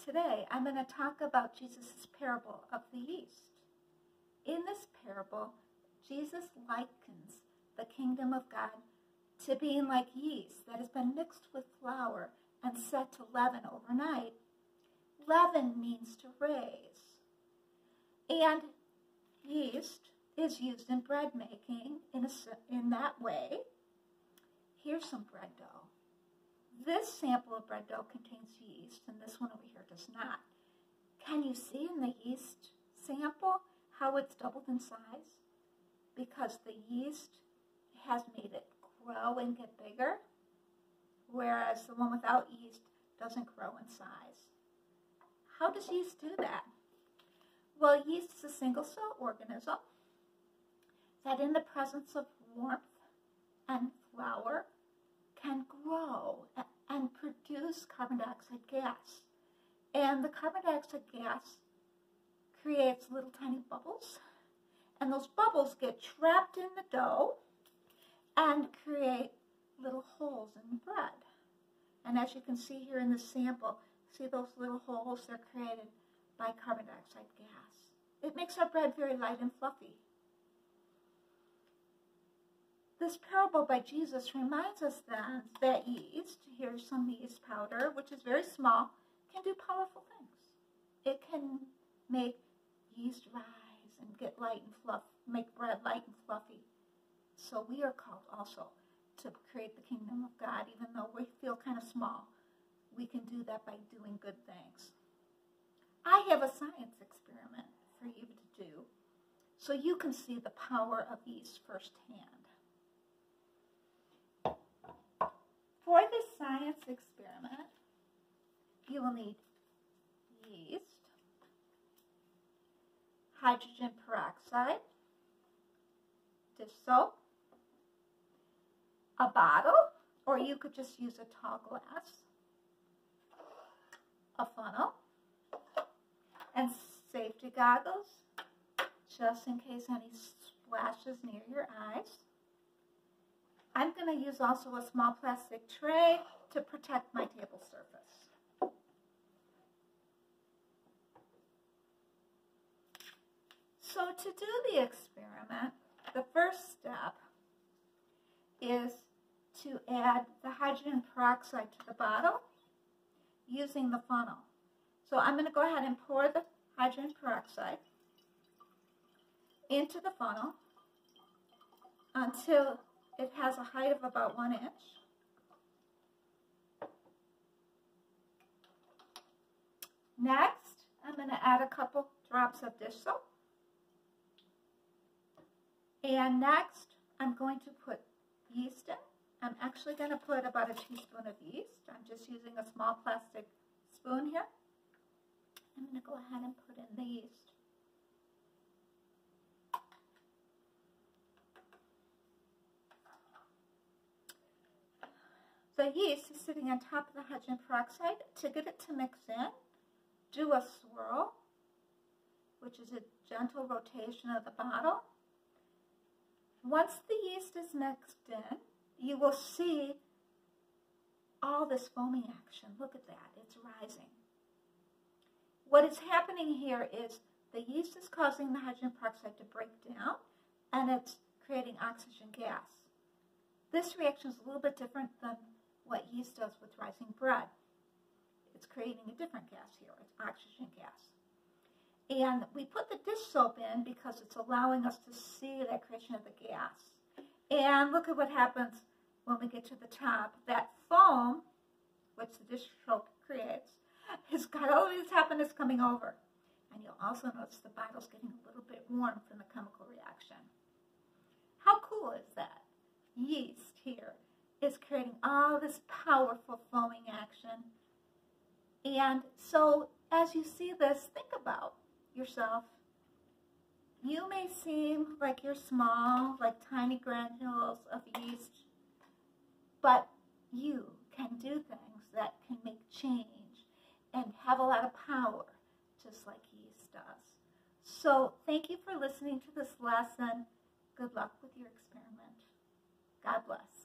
Today, I'm going to talk about Jesus' parable of the yeast. In this parable, Jesus likens the kingdom of God to being like yeast that has been mixed with flour and set to leaven overnight. Leaven means to raise. And yeast is used in bread making in that way. Here's some bread dough. This sample of bread dough contains yeast, and this one over here does not. Can you see in the yeast sample how it's doubled in size? Because the yeast has made it grow and get bigger, whereas the one without yeast doesn't grow in size. How does yeast do that? Well, yeast is a single-cell organism that in the presence of warmth and flour can grow and produce carbon dioxide gas. And the carbon dioxide gas creates little tiny bubbles, and those bubbles get trapped in the dough and create little holes in bread. And as you can see here in the sample, see those little holes? They're created by carbon dioxide gas. It makes our bread very light and fluffy. This parable by Jesus reminds us then that yeast, here's some yeast powder, which is very small, can do powerful things. It can make yeast rise and get light and fluff, make bread light and fluffy. So we are called also to create the kingdom of God, even though we feel kind of small. We can do that by doing good things. I have a science experiment for you to do so you can see the power of yeast firsthand. For this science experiment, you will need yeast, hydrogen peroxide, dish soap, a bottle, or you could just use a tall glass, a funnel, and safety goggles, just in case any splashes near your eyes. I'm going to use also a small plastic tray to protect my table surface. So to do the experiment, the first step is to add the hydrogen peroxide to the bottle using the funnel. So I'm going to go ahead and pour the hydrogen peroxide into the funnel until it has a height of about 1 inch. Next, I'm going to add a couple drops of dish soap. And next, I'm going to put yeast in. I'm actually going to put about a teaspoon of yeast. I'm just using a small plastic spoon here. I'm going to go ahead and put in the yeast. The yeast is sitting on top of the hydrogen peroxide. To get it to mix in, do a swirl, which is a gentle rotation of the bottle. Once the yeast is mixed in, you will see all this foaming action. Look at that, it's rising. What is happening here is the yeast is causing the hydrogen peroxide to break down, and it's creating oxygen gas. This reaction is a little bit different than what yeast does with rising bread. It's creating a different gas here, it's oxygen gas. And we put the dish soap in because it's allowing us to see that creation of the gas. And look at what happens when we get to the top. That foam, which the dish soap creates, has got all of this happiness coming over. And you'll also notice the bottle's getting a little bit warm from the chemical reaction. How cool is that? Yeast here is creating all this powerful foaming action. And so as you see this, think about yourself. You may seem like you're small, like tiny granules of yeast, but you can do things that can make change and have a lot of power, just like yeast does. So thank you for listening to this lesson. Good luck with your experiment. God bless.